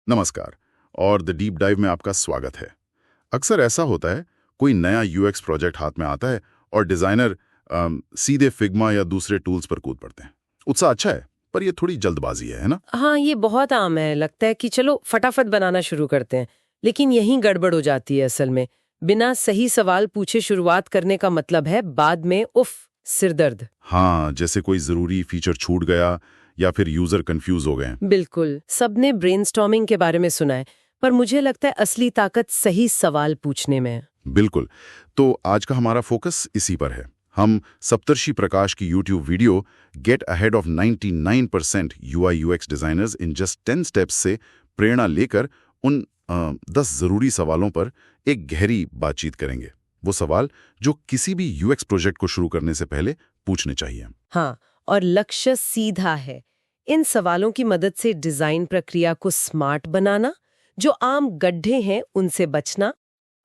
नमस्कार और the deep dive में आपका स्वागत है। अक्सर ऐसा होता है, कोई नया यूएक्स प्रोजेक्ट हाथ में आता है और डिजाइनर सीधे फिग्मा या दूसरे टूल्स पर कूद पड़ते हैं। उत्साह अच्छा है, पर ये थोड़ी जल्दबाजी है ना? हाँ, ये बहुत आम है। लगता है कि चलो फटाफट बनाना शुरू करते हैं, लेकिन यहीं गड़बड़ हो जाती है। असल में बिना सही सवाल पूछे शुरुआत करने का मतलब है बाद में उफ, सिरदर्द। हाँ, जैसे कोई जरूरी फीचर छूट गया या फिर यूजर कंफ्यूज हो गए। बिल्कुल, सबने ब्रेनस्टॉर्मिंग के बारे में सुना है, पर मुझे लगता है असली ताकत सही सवाल पूछने में है। बिल्कुल। तो आज का हमारा फोकस इसी पर है। हम सप्तर्षि प्रकाश की YouTube video get ahead of 99% UI UX designers in just 10 steps से प्रेरणा लेकर उन 10 जरूरी सवालों पर एक गहरी बातचीत करेंगे। वो सवाल जो किसी भी यूएक्स प्रोजेक्ट को शुरू करने से पहले पूछने चाहिए। हाँ, और लक्ष्य सीधा है। इन सवालों की मदद से डिजाइन प्रक्रिया को स्मार्ट बनाना, जो आम गड्ढे हैं उनसे बचना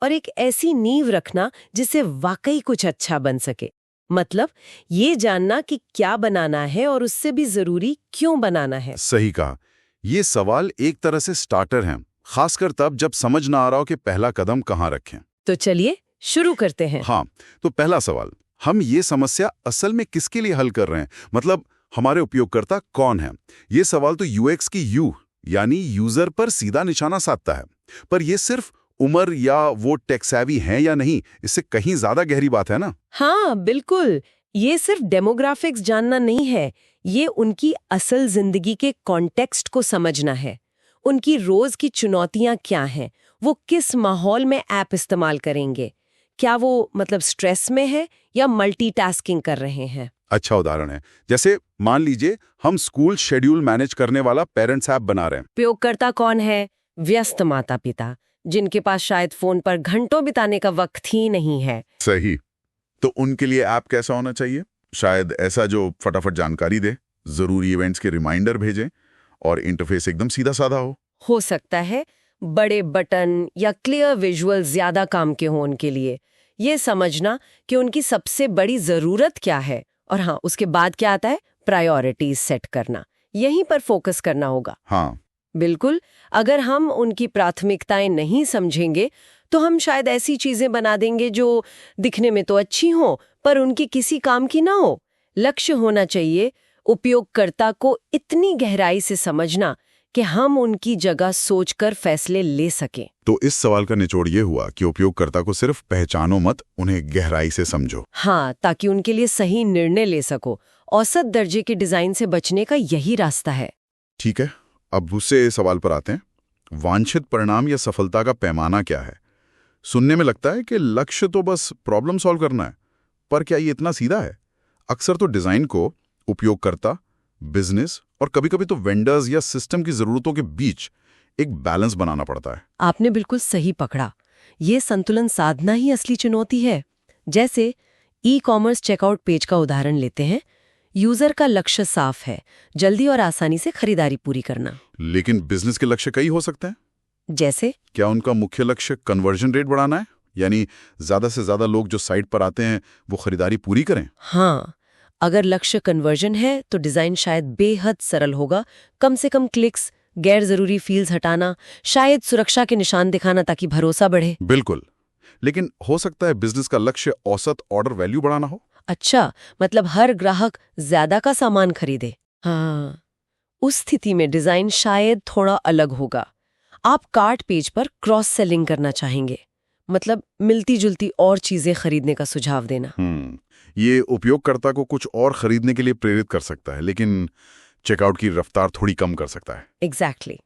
और एक ऐसी नींव रखना जिससे वाकई कुछ अच्छा बन सके। मतलब ये जानना कि क्या बनाना है और उससे भी जरूरी क्यों बनाना है। सही कहा। ये सवाल एक तरह से स्टार्टर हैं, खासकर तब जब समझ ना आ रहा हो कि पहला कदम कहाँ रखें। तो चलिए शुरू करते हैं। हाँ, तो पहला सवाल, हम ये समस्या असल में किसके लिए हल कर रहे हैं? मतलब हमारे उपयोगकर्ता कौन है? ये सवाल तो यूएक्स की यू यानी यूजर पर सीधा निशाना साधता है, पर ये सिर्फ उम्र या वो टेक सेवी हैं या नहीं, इससे कहीं ज्यादा गहरी बात है ना? हाँ बिल्कुल, ये सिर्फ डेमोग्राफिक्स जानना नहीं है, ये उनकी असल जिंदगी के कॉन्टेक्स्ट को समझना है। उनकी रोज की चुनौतियां क्या हैं, वो किस माहौल में ऐप इस्तेमाल करेंगे, क्या वो मतलब स्ट्रेस में है या मल्टीटास्किंग कर रहे हैं। अच्छा उदाहरण है, जैसे मान लीजिए हम स्कूल शेड्यूल मैनेज करने वाला पेरेंट्स ऐप बना रहे हैं। उपयोगकर्ता कौन है? व्यस्त माता पिता, जिनके पास शायद फोन पर घंटों बिताने का वक्त ही नहीं है। सही। तो उनके लिए ऐप कैसा होना चाहिए? शायद ऐसा जो फटाफट जानकारी दे, जरूरी इवेंट्स के रिमाइंडर भेजे और इंटरफेस एकदम सीधा साधा हो सकता है बड़े बटन या क्लियर विजुअल ज्यादा काम के हों उनके लिए। ये समझना कि उनकी सबसे बड़ी जरूरत क्या है और हाँ, उसके बाद क्या आता है, प्रायोरिटीज सेट करना। यहीं पर फोकस करना होगा। हाँ, बिल्कुल, अगर हम उनकी प्राथमिकताएं नहीं समझेंगे तो हम शायद ऐसी चीजें बना देंगे जो दिखने में तो अच्छी हों पर उनकी किसी काम की ना हो। लक्ष्य होना चाहिए उपयोगकर्ता को इतनी गहराई से समझना कि हम उनकी जगह सोचकर फैसले ले सकें। तो इस सवाल का निचोड़ ये हुआ कि उपयोगकर्ता को सिर्फ पहचानो मत, उन्हें गहराई से समझो। हाँ, ताकि उनके लिए सही निर्णय ले सको। औसत दर्जे के डिजाइन से बचने का यही रास्ता है। ठीक है, अब दूसरे सवाल पर आते हैं। वांछित परिणाम या सफलता का पैमाना क्या है? सुनने में लगता है कि लक्ष्य तो बस प्रॉब्लम सॉल्व करना है, पर क्या ये इतना सीधा है? अक्सर तो डिजाइन को उपयोगकर्ता, बिजनेस और कभी-कभी तो वेंडर्स या सिस्टम की जरूरतों के बीच एक बैलेंस बनाना पड़ता है। आपने बिल्कुल सही पकड़ा। ये संतुलन साधना ही असली चुनौती है। जैसे ई कॉमर्स चेकआउट पेज का उदाहरण लेते हैं। यूजर का लक्ष्य साफ है, जल्दी और आसानी से खरीदारी पूरी करना। लेकिन बिजनेस के लक्ष्य कई हो सकते हैं। जैसे क्या उनका मुख्य लक्ष्य कन्वर्जन रेट बढ़ाना है, यानी ज्यादा से ज्यादा लोग जो साइट पर आते हैं वो खरीदारी पूरी करें? हाँ, अगर लक्ष्य कन्वर्जन है तो डिजाइन शायद बेहद सरल होगा। कम से कम क्लिक्स, गैर जरूरी फील्ड्स हटाना, शायद सुरक्षा के निशान दिखाना ताकि भरोसा बढ़े। बिल्कुल। लेकिन हो सकता है बिजनेस का लक्ष्य औसत ऑर्डर वैल्यू बढ़ाना हो। अच्छा, मतलब हर ग्राहक ज्यादा का सामान खरीदे। हाँ, उस स्थिति में डिजाइन शायद थोड़ा अलग होगा। आप कार्ट पेज पर क्रॉस सेलिंग करना चाहेंगे, मतलब मिलती जुलती और चीजें खरीदने का सुझाव देना। ये उपयोगकर्ता को कुछ और खरीदने के लिए प्रेरित कर सकता है, लेकिन चेकआउट की रफ्तार थोड़ी कम कर सकता है। एग्जैक्टली।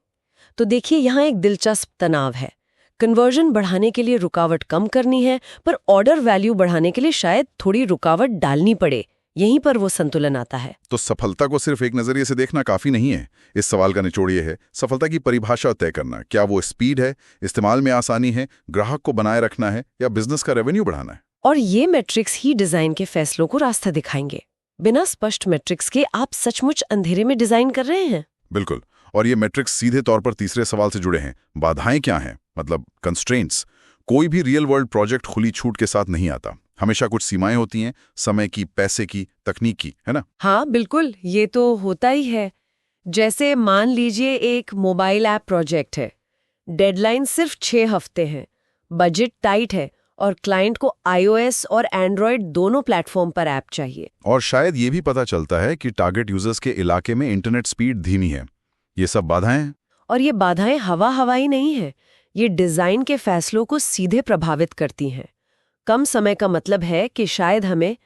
तो देखिए, यहाँ एक दिलचस्प तनाव है। कन्वर्जन बढ़ाने के लिए रुकावट कम करनी है, पर ऑर्डर वैल्यू बढ़ाने के लिए शायद थोड़ी रुकावट डालनी पड़े। यहीं पर वो संतुलन आता है। तो सफलता को सिर्फ एक नजरिए से देखना काफी नहीं है। इस सवाल का निचोड़ ये है, सफलता की परिभाषा तय करना। क्या वो स्पीड है, इस्तेमाल में आसानी है, ग्राहक को बनाए रखना है, या बिजनेस का रेवेन्यू बढ़ाना है? और ये मैट्रिक्स ही डिजाइन के फैसलों को रास्ता दिखाएंगे। बिना स्पष्ट मैट्रिक्स के आप सचमुच अंधेरे में डिजाइन कर रहे हैं। बिल्कुल। और ये मैट्रिक्स सीधे तौर पर तीसरे सवाल से जुड़े हैं। बाधाएं क्या हैं, मतलब कंस्ट्रेंट्स। कोई भी रियल वर्ल्ड प्रोजेक्ट खुली छूट के साथ नहीं आता। हमेशा कुछ सीमाएं होती हैं, समय की, पैसे की, तकनीक की, है ना? हाँ बिल्कुल, ये तो होता ही है। जैसे मान लीजिए एक मोबाइल ऐप प्रोजेक्ट है, डेडलाइन सिर्फ 6 हफ्ते हैं, बजट टाइट है और क्लाइंट को iOS और एंड्रॉयड दोनों प्लेटफॉर्म पर ऐप चाहिए। और शायद ये भी पता चलता है कि टारगेट यूजर्स के इलाके में इंटरनेट स्पीड धीमी है। ये सब बाधाएं हैं। और ये बाधाएं हवाई नहीं है, ये डिजाइन के फैसलों को सीधे प्रभावित करती हैं। कम समय का मतलब है कि शायद हमें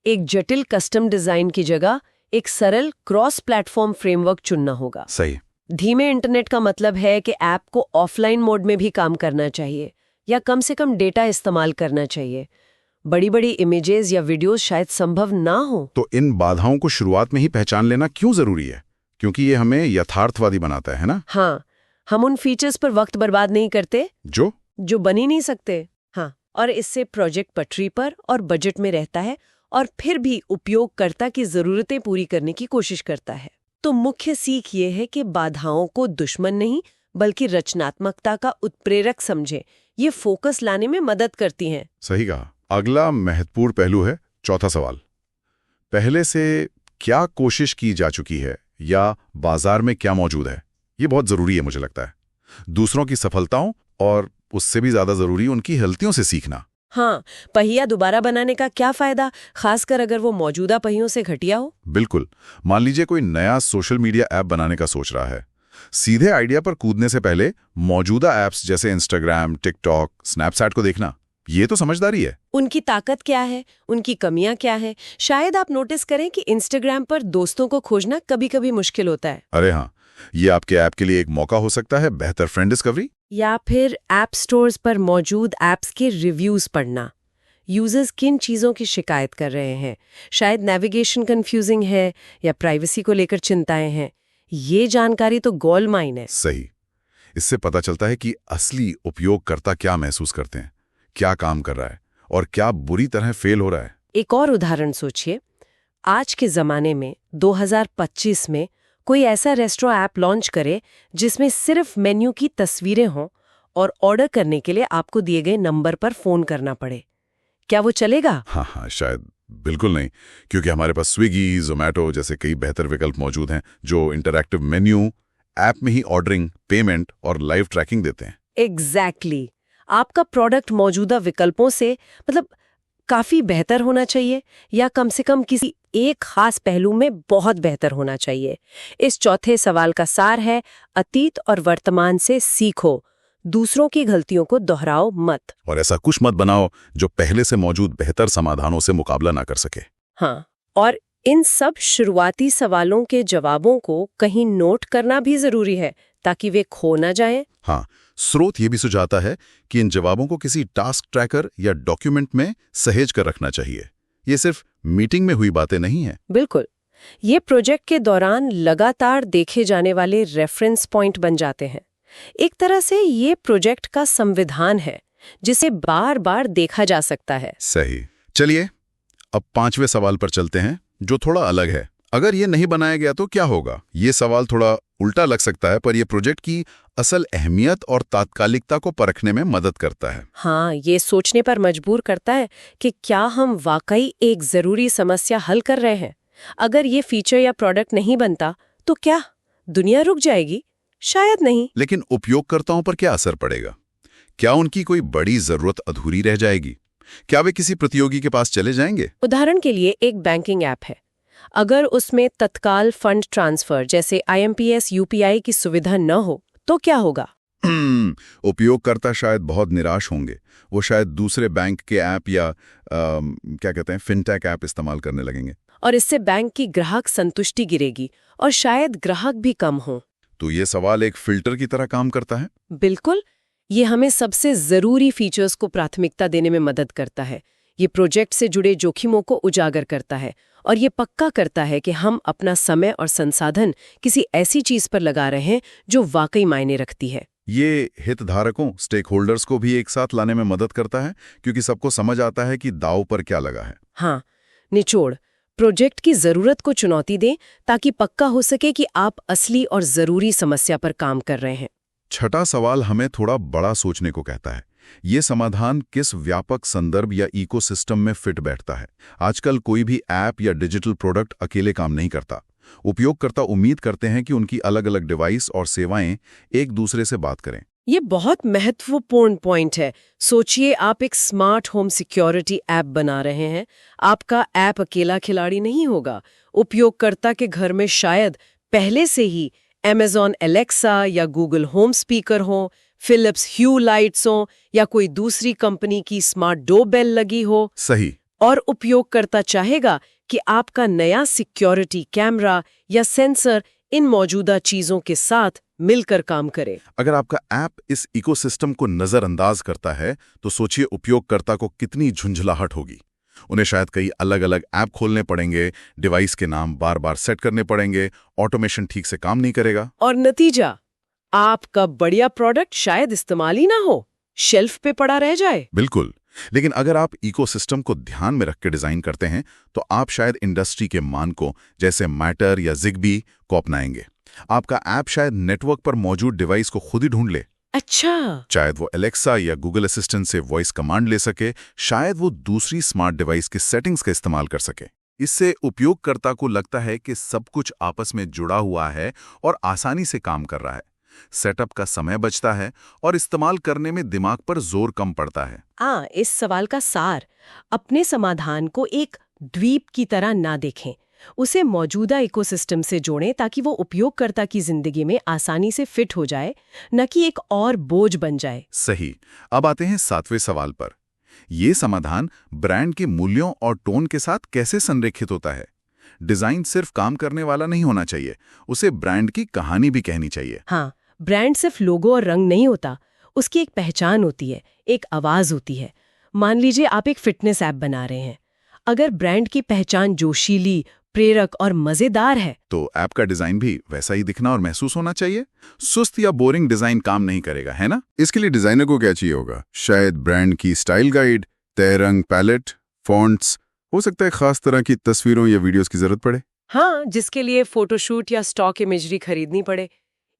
एक जटिल कस्टम डिजाइन की जगह एक सरल क्रॉस प्लेटफॉर्म फ्रेमवर्क चुनना होगा। सही। धीमे इंटरनेट का मतलब है कि ऐप को ऑफलाइन मोड में भी काम करना चाहिए या कम से कम डेटा इस्तेमाल करना चाहिए। बड़ी बड़ी इमेजेस या वीडियोस शायद संभव ना हो। तो इन बाधाओं को शुरुआत में ही पहचान लेना क्यों जरूरी है? क्योंकि ये हमें यथार्थवादी बनाता है ना? हाँ, हम उन फीचर्स पर वक्त बर्बाद नहीं करते जो बन ही नहीं सकते। हाँ, और इससे प्रोजेक्ट पटरी पर और बजट में रहता है और फिर भी उपयोगकर्ता की जरूरतें पूरी करने की कोशिश करता है। तो मुख्य सीख ये है कि बाधाओं को दुश्मन नहीं बल्कि रचनात्मकता का उत्प्रेरक समझें। ये फोकस लाने में मदद करती हैं। सही कहा। अगला महत्वपूर्ण पहलू है चौथा सवाल। पहले से क्या कोशिश की जा चुकी है या बाजार में क्या मौजूद है? ये बहुत जरूरी है मुझे लगता है। दूसरों की सफलताओं और उससे भी ज्यादा जरूरी उनकी गलतियों से सीखना। हाँ, पहिया दोबारा बनाने का क्या फायदा, खासकर अगर वो मौजूदा पहियों से घटिया हो? बिल्कुल। मान लीजिए कोई नया सोशल मीडिया ऐप बनाने का सोच रहा है। सीधे आइडिया पर कूदने से पहले मौजूदा ऐप्स जैसे इंस्टाग्राम, टिकटॉक, स्नैपचैट को देखना, ये तो समझदारी है। उनकी ताकत क्या है, उनकी कमियां क्या है? शायद आप नोटिस करें कि इंस्टाग्राम पर दोस्तों को खोजना कभी-कभी मुश्किल होता है। अरे हाँ, ये आपके ऐप के लिए एक मौका हो सकता है बेहतर फ्रेंड डिस्कवरी। या फिर ऐप स्टोर्स पर मौजूद ऐप्स के रिव्यूज पढ़ना। यूजर्स किन चीज़ों की शिकायत कर रहे हैं? शायद नेविगेशन कंफ्यूजिंग है या प्राइवेसी को लेकर चिंताएं हैं। ये जानकारी तो गोल्ड माइन है। सही। इससे पता चलता है कि असली उपयोगकर्ता क्या महसूस करते हैं, क्या काम कर रहा है और क्या बुरी तरह फेल हो रहा है। एक और उदाहरण सोचिए। आज के ज़माने में 2025 में कोई ऐसा रेस्टोरेंट ऐप लॉन्च करे जिसमें सिर्फ मेन्यू की तस्वीरें हों और ऑर्डर करने के लिए आपको दिए गए नंबर पर फोन करना पड़े। क्या वो चलेगा? हाँ, शायद बिल्कुल नहीं, क्योंकि हमारे पास स्विगी, जोमैटो जैसे कई बेहतर विकल्प मौजूद हैं जो इंटरैक्टिव मेन्यू, ऐप में ही ऑर्डरिंग, पेमेंट और लाइव ट्रैकिंग देते हैं। एग्जैक्टली। आपका प्रोडक्ट मौजूदा विकल्पों से काफी बेहतर होना चाहिए या कम से कम किसी एक खास पहलू में बहुत बेहतर होना चाहिए। इस चौथे सवाल का सार है, अतीत और वर्तमान से सीखो, दूसरों की गलतियों को दोहराओ मत। और ऐसा कुछ मत बनाओ जो पहले से मौजूद बेहतर समाधानों से मुकाबला ना कर सके। हाँ, और इन सब शुरुआती सवालों के जवाबों को कहीं नोट करना भी जरूरी है ताकि वे खो ना जाएं। हाँ, स्रोत ये भी सुझाता है कि इन जवाबों को किसी टास्क ट्रैकर या डॉक्यूमेंट में सहेज कर रखना चाहिए। ये सिर्फ मीटिंग में हुई बातें नहीं हैं। बिल्कुल, ये प्रोजेक्ट के दौरान लगातार देखे जाने वाले रेफरेंस पॉइंट बन जाते हैं। एक तरह से ये प्रोजेक्ट का संविधान है जिसे बार बार देखा जा सकता है। सही। चलिए अब पांचवें सवाल पर चलते हैं जो थोड़ा अलग है। अगर ये नहीं बनाया गया तो क्या होगा? ये सवाल थोड़ा उल्टा लग सकता है, पर यह प्रोजेक्ट की असल अहमियत और तात्कालिकता को परखने में मदद करता है। हाँ, ये सोचने पर मजबूर करता है कि क्या हम वाकई एक जरूरी समस्या हल कर रहे हैं। अगर ये फीचर या प्रोडक्ट नहीं बनता तो क्या दुनिया रुक जाएगी? शायद नहीं। लेकिन उपयोगकर्ताओं पर क्या असर पड़ेगा? क्या उनकी कोई बड़ी जरूरत अधूरी रह जाएगी? क्या वे किसी प्रतियोगी के पास चले जाएंगे? उदाहरण के लिए एक बैंकिंग ऐप है, अगर उसमें तत्काल फंड ट्रांसफर जैसे IMPS UPI की सुविधा न हो तो क्या होगा? उपयोगकर्ता शायद बहुत निराश होंगे। वो शायद दूसरे बैंक के ऐप या क्या कहते हैं फिनटेक ऐप इस्तेमाल करने लगेंगे। और इससे बैंक की ग्राहक संतुष्टि गिरेगी और शायद ग्राहक भी कम हो। तो ये सवाल एक फिल्टर की तरह काम करता है। बिल्कुल, ये हमें सबसे जरूरी फीचर्स को प्राथमिकता देने में मदद करता है। ये प्रोजेक्ट से जुड़े जोखिमों को उजागर करता है और ये पक्का करता है कि हम अपना समय और संसाधन किसी ऐसी चीज पर लगा रहे हैं जो वाकई मायने रखती है। ये हितधारकों, स्टेक होल्डर्स को भी एक साथ लाने में मदद करता है क्योंकि सबको समझ आता है कि दांव पर क्या लगा है। हाँ, निचोड़, प्रोजेक्ट की जरूरत को चुनौती दें ताकि पक्का हो सके कि आप असली और जरूरी समस्या पर काम कर रहे हैं। छठा सवाल हमें थोड़ा बड़ा सोचने को कहता है। ये समाधान किस व्यापक संदर्भ या इकोसिस्टम में फिट बैठता है? आजकल कोई भी ऐप या डिजिटल प्रोडक्ट अकेले काम नहीं करता। उपयोगकर्ता उम्मीद करते हैं कि उनकी अलग-अलग डिवाइस और सेवाएं एक दूसरे से बात करें। ये बहुत महत्वपूर्ण पॉइंट है। सोचिए आप एक स्मार्ट होम सिक्योरिटी ऐप बना रहे हैं। आपका ऐप अकेला खिलाड़ी नहीं होगा। उपयोगकर्ता के घर में शायद पहले से ही Amazon एलेक्सा या गूगल होम स्पीकर हो, फिलिप्स ह्यू लाइट्स हो या कोई दूसरी कंपनी की स्मार्ट डोरबेल लगी हो। सही। और उपयोगकर्ता चाहेगा कि आपका नया सिक्योरिटी कैमरा या सेंसर इन मौजूदा चीजों के साथ मिलकर काम करे। अगर आपका ऐप इस इकोसिस्टम को नजरअंदाज करता है तो सोचिए उपयोगकर्ता को कितनी झुंझलाहट होगी। उन्हें शायद कई अलग-अलग ऐप खोलने पड़ेंगे, डिवाइस के नाम बार-बार सेट करने पड़ेंगे, ऑटोमेशन ठीक से काम नहीं करेगा। और नतीजा, आपका बढ़िया प्रोडक्ट शायद इस्तेमाल ही ना हो, शेल्फ पे पड़ा रह जाए। बिल्कुल। लेकिन अगर आप इकोसिस्टम को ध्यान में रख के डिजाइन करते हैं तो आप शायद इंडस्ट्री के मानकों जैसे मैटर या जिगबी को अपनाएंगे। आपका ऐप शायद नेटवर्क पर मौजूद डिवाइस को खुद ही ढूंढ ले। अच्छा। शायद वो एलेक्सा या गूगल असिस्टेंट से वॉइस कमांड ले सके, शायद वो दूसरी स्मार्ट डिवाइस के सेटिंग्स का इस्तेमाल कर सके। इससे उपयोगकर्ता को लगता है कि सब कुछ आपस में जुड़ा हुआ है और आसानी से काम कर रहा है। सेटअप का समय बचता है और इस्तेमाल करने में दिमाग पर जोर कम पड़ता है। इस सवाल का सार, अपने समाधान को एक द्वीप की तरह ना देखें, उसे मौजूदा इकोसिस्टम से जोड़ें ताकि वो उपयोगकर्ता की जिंदगी में आसानी से फिट हो जाए, न कि एक और बोझ बन जाए। सही। अब आते हैं 7वें सवाल पर। ये समाधान ब्रांड के मूल्यों और टोन के साथ कैसे संरेखित होता है? डिजाइन सिर्फ काम करने वाला नहीं होना चाहिए, उसे ब्रांड की कहानी भी कहनी चाहिए। हाँ, ब्रांड सिर्फ लोगो और रंग नहीं होता, उसकी एक पहचान होती है, एक आवाज होती है। मान लीजिए आप एक फिटनेस ऐप बना रहे हैं। अगर ब्रांड की पहचान जोशीली, प्रेरक और मजेदार है तो ऐप का डिजाइन भी वैसा ही दिखना और महसूस होना चाहिए। सुस्त या बोरिंग डिजाइन काम नहीं करेगा, है ना? इसके लिए डिजाइनर को क्या चाहिए होगा? शायद ब्रांड की स्टाइल गाइड, तय रंग पैलेट, फॉन्ट्स, हो सकता है खास तरह की तस्वीरों या वीडियोस की जरूरत पड़े। हाँ, जिसके लिए फोटोशूट या स्टॉक इमेजरी खरीदनी पड़े।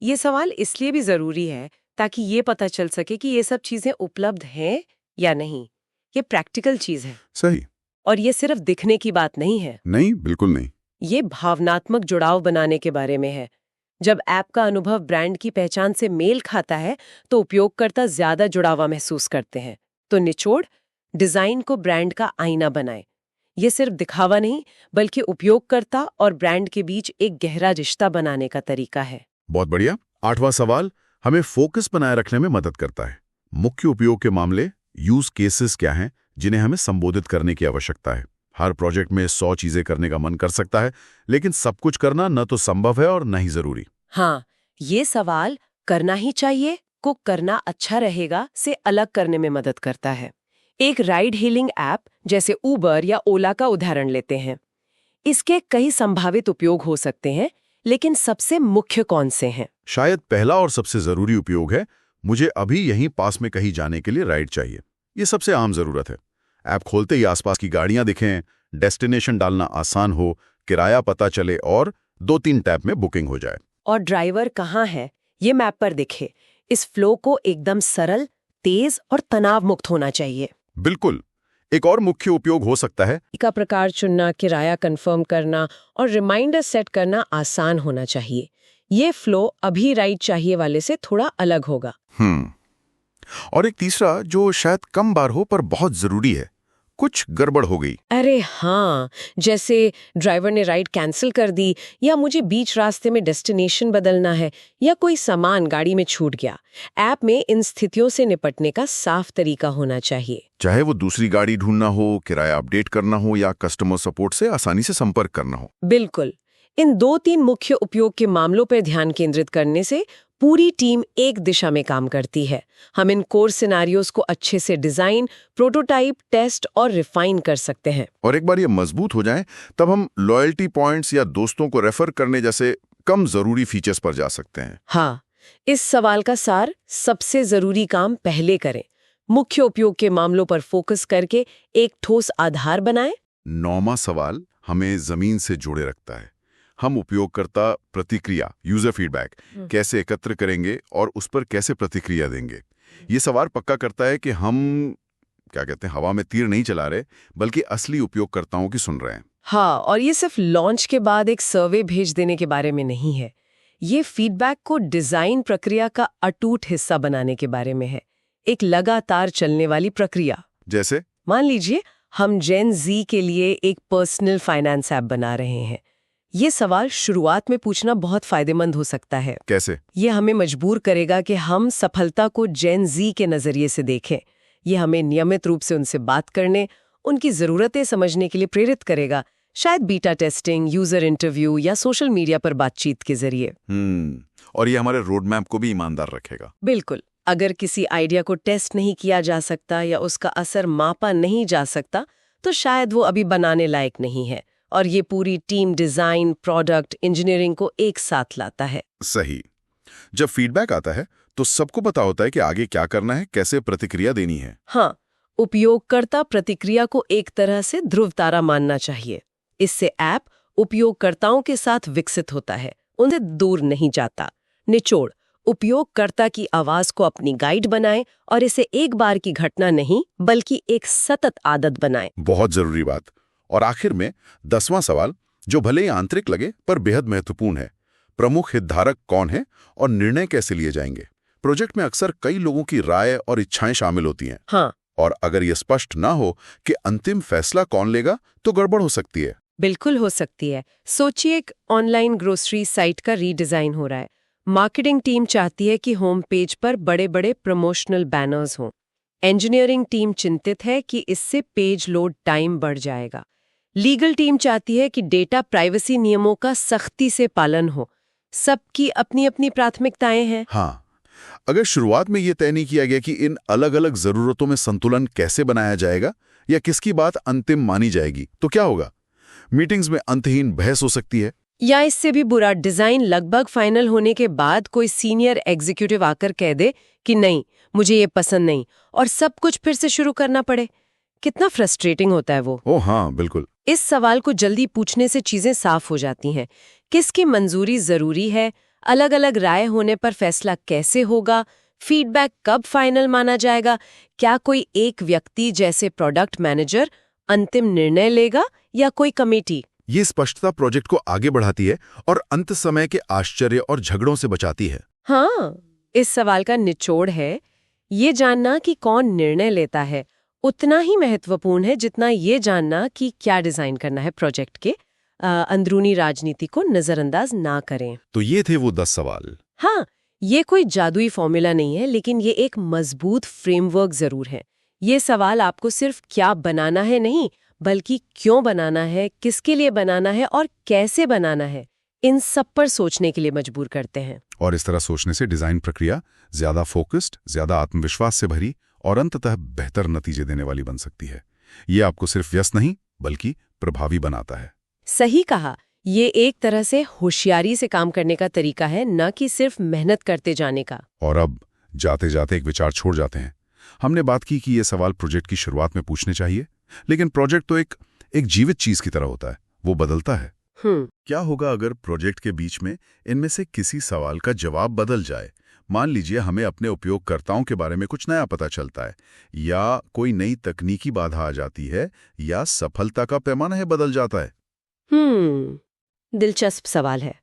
ये सवाल इसलिए भी जरूरी है ताकि ये पता चल सके कि ये सब चीजें उपलब्ध हैं या नहीं। ये प्रैक्टिकल चीज है। सही। और ये सिर्फ दिखने की बात नहीं है। नहीं, बिल्कुल नहीं। ये भावनात्मक जुड़ाव बनाने के बारे में है। जब ऐप का अनुभव ब्रांड की पहचान से मेल खाता है तो उपयोगकर्ता ज्यादा जुड़ावा महसूस करते हैं। तो निचोड़, डिजाइन को ब्रांड का आईना बनाए। ये सिर्फ दिखावा नहीं, बल्कि उपयोगकर्ता और ब्रांड के बीच एक गहरा रिश्ता बनाने का तरीका है। बहुत बढ़िया। 8वां सवाल हमें फोकस बनाए रखने में मदद करता है। मुख्य उपयोग के मामले, यूज केसेस क्या हैं जिन्हें हमें संबोधित करने की आवश्यकता है? हर प्रोजेक्ट में 100 चीजें करने का मन कर सकता है, लेकिन सब कुछ करना न तो संभव है और न ही जरूरी। हाँ, ये सवाल करना ही चाहिए को करना अच्छा रहेगा से अलग करने में मदद करता है। एक राइड हीलिंग ऐप जैसे उबर या ओला का उदाहरण लेते हैं। इसके कई संभावित उपयोग हो सकते हैं, लेकिन सबसे मुख्य कौन से हैं? शायद पहला और सबसे जरूरी उपयोग है, मुझे अभी यहीं पास में कहीं जाने के लिए राइड चाहिए। ये सबसे आम जरूरत है। ऐप खोलते ही आसपास की गाड़ियां दिखें, डेस्टिनेशन डालना आसान हो, किराया पता चले और 2-3 टैप में बुकिंग हो जाए। और ड्राइवर कहाँ है ये मैप पर दिखे। इस फ्लो को एकदम सरल, तेज और तनाव मुक्त होना चाहिए। बिल्कुल। एक और मुख्य उपयोग हो सकता है का प्रकार चुनना, किराया कंफर्म करना और रिमाइंडर सेट करना आसान होना चाहिए। ये फ्लो अभी राइड चाहिए वाले से थोड़ा अलग होगा। और एक तीसरा जो शायद कम बार हो पर बहुत जरूरी है, कुछ गड़बड़ हो गई। अरे हाँ, जैसे ड्राइवर ने राइड कैंसिल कर दी, या मुझे बीच रास्ते में डेस्टिनेशन बदलना है, या कोई सामान गाड़ी में छूट गया। ऐप में इन स्थितियों से निपटने का साफ तरीका होना चाहिए। चाहे वो दूसरी गाड़ी ढूंढना हो, किराया अपडेट करना हो या कस्टमर सपोर्ट से आसानी से संपर्क करना हो। बिल्कुल। इन 2-3 मुख्य उपयोग के मामलों पर ध्यान केंद्रित करने से पूरी टीम एक दिशा में काम करती है। हम इन कोर सिनेरियोज को अच्छे से डिजाइन, प्रोटोटाइप, टेस्ट और रिफाइन कर सकते हैं। और एक बार ये मजबूत हो जाए तब हम लॉयल्टी पॉइंट्स या दोस्तों को रेफर करने जैसे कम जरूरी फीचर्स पर जा सकते हैं। हाँ, इस सवाल का सार, सबसे जरूरी काम पहले करें। मुख्य उपयोग के मामलों पर फोकस करके एक ठोस आधार बनाएं। 9वां सवाल हमें जमीन से जोड़े रखता है। हम उपयोगकर्ता प्रतिक्रिया, यूजर फीडबैक कैसे एकत्र करेंगे और उस पर कैसे प्रतिक्रिया देंगे? ये सवाल पक्का करता है कि हम क्या कहते हैं, हवा में तीर नहीं चला रहे, बल्कि असली उपयोगकर्ताओं की सुन रहे हैं। हाँ, और ये सिर्फ लॉन्च के बाद एक सर्वे भेज देने के बारे में नहीं है। ये फीडबैक को डिजाइन प्रक्रिया का अटूट हिस्सा बनाने के बारे में है, एक लगातार चलने वाली प्रक्रिया। जैसे मान लीजिए हम जेन जी के लिए एक पर्सनल फाइनेंस ऐप बना रहे हैं। ये सवाल शुरुआत में पूछना बहुत फायदेमंद हो सकता है। कैसे? ये हमें मजबूर करेगा कि हम सफलता को जेन जी के नजरिए से देखें। ये हमें नियमित रूप से उनसे बात करने, उनकी ज़रूरतें समझने के लिए प्रेरित करेगा, शायद बीटा टेस्टिंग, यूजर इंटरव्यू या सोशल मीडिया पर बातचीत के जरिए। और ये हमारे रोड मैप को भी ईमानदार रखेगा। बिल्कुल। अगर किसी आइडिया को टेस्ट नहीं किया जा सकता या उसका असर मापा नहीं जा सकता, तो शायद वो अभी बनाने लायक नहीं है। और ये पूरी टीम डिजाइन, प्रोडक्ट, इंजीनियरिंग को एक साथ लाता है। सही। जब फीडबैक आता है तो सबको पता होता है कि आगे क्या करना है, कैसे प्रतिक्रिया देनी है। हाँ, उपयोगकर्ता प्रतिक्रिया को एक तरह से ध्रुव तारा मानना चाहिए। इससे ऐप उपयोगकर्ताओं के साथ विकसित होता है, उनसे दूर नहीं जाता। निचोड़: उपयोगकर्ता की आवाज को अपनी गाइड बनाएं और इसे एक बार की घटना नहीं बल्कि एक सतत आदत बनाएं। बहुत जरूरी बात। और आखिर में 10वां सवाल, जो भले ही आंतरिक लगे पर बेहद महत्वपूर्ण है। प्रमुख हितधारक कौन है और निर्णय कैसे लिए जाएंगे? प्रोजेक्ट में अक्सर कई लोगों की राय और इच्छाएं शामिल होती हैं। हाँ, और अगर यह स्पष्ट ना हो कि अंतिम फैसला कौन लेगा तो गड़बड़ हो सकती है। बिल्कुल हो सकती है। सोचिए, एक ऑनलाइन ग्रोसरी साइट का रीडिजाइन हो रहा है। मार्केटिंग टीम चाहती है कि होम पेज पर बड़े बड़े प्रमोशनल बैनर्स हों। इंजीनियरिंग टीम चिंतित है कि इससे पेज लोड टाइम बढ़ जाएगा। लीगल टीम चाहती है कि डेटा प्राइवेसी नियमों का सख्ती से पालन हो। सबकी अपनी अपनी प्राथमिकताएं हैं। हाँ, अगर शुरुआत में यह तय नहीं किया गया कि इन अलग अलग जरूरतों में संतुलन कैसे बनाया जाएगा या किसकी बात अंतिम मानी जाएगी, तो क्या होगा? मीटिंग्स में अंतहीन बहस हो सकती है। या इससे भी बुरा, डिजाइन लगभग फाइनल होने के बाद कोई सीनियर एग्जीक्यूटिव आकर कह दे कि नहीं, मुझे ये पसंद नहीं, और सब कुछ फिर से शुरू करना पड़े। कितना फ्रस्ट्रेटिंग होता है वो। ओह हाँ, बिल्कुल। इस सवाल को जल्दी पूछने से चीजें साफ हो जाती हैं। किसकी मंजूरी जरूरी है, अलग अलग राय होने पर फैसला कैसे होगा, फीडबैक कब फाइनल माना जाएगा, क्या कोई एक व्यक्ति जैसे प्रोडक्ट मैनेजर अंतिम निर्णय लेगा या कोई कमेटी? ये स्पष्टता प्रोजेक्ट को आगे बढ़ाती है और अंत समय के आश्चर्य और झगड़ों से बचाती है। हाँ, इस सवाल का निचोड़ है, ये जानना कि कौन निर्णय लेता है उतना ही महत्वपूर्ण है जितना ये जानना कि क्या डिजाइन करना है। प्रोजेक्ट के अंदरूनी राजनीति को नजरअंदाज ना करें। तो ये थे वो 10 सवाल। हाँ, ये कोई जादुई फॉर्मूला नहीं है, लेकिन ये एक मजबूत फ्रेमवर्क जरूर है। ये सवाल आपको सिर्फ क्या बनाना है नहीं, बल्कि क्यों बनाना है, किसके लिए बनाना है और कैसे बनाना है, इन सब पर सोचने के लिए मजबूर करते हैं। और इस तरह सोचने से डिजाइन प्रक्रिया ज्यादा फोकस्ड, ज्यादा आत्मविश्वास से भरी और अंततः बेहतर नतीजे देने वाली बन सकती है। ये आपको सिर्फ व्यस्त नहीं बल्कि प्रभावी बनाता है। सही कहा, ये एक तरह से होशियारी से काम करने का तरीका है, न कि सिर्फ मेहनत करते जाने का। और अब जाते जाते एक विचार छोड़ जाते हैं। हमने बात की कि ये सवाल प्रोजेक्ट की शुरुआत में पूछने चाहिए, लेकिन प्रोजेक्ट तो एक जीवित चीज की तरह होता है, वो बदलता है। क्या होगा अगर प्रोजेक्ट के बीच में इनमें से किसी सवाल का जवाब बदल जाए? मान लीजिए हमें अपने उपयोगकर्ताओं के बारे में कुछ नया पता चलता है, या कोई नई तकनीकी बाधा आ जाती है, या सफलता का पैमाना है बदल जाता है। दिलचस्प सवाल है।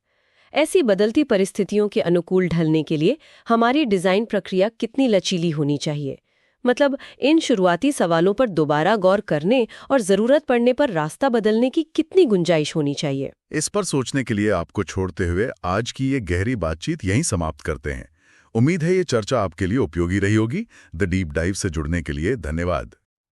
ऐसी बदलती परिस्थितियों के अनुकूल ढलने के लिए हमारी डिजाइन प्रक्रिया कितनी लचीली होनी चाहिए? मतलब, इन शुरुआती सवालों पर दोबारा गौर करने और जरूरत पड़ने पर रास्ता बदलने की कितनी गुंजाइश होनी चाहिए? इस पर सोचने के लिए आपको छोड़ते हुए आज की ये गहरी बातचीत यहीं समाप्त करते हैं। उम्मीद है ये चर्चा आपके लिए उपयोगी रही होगी। द डीप डाइव से जुड़ने के लिए धन्यवाद।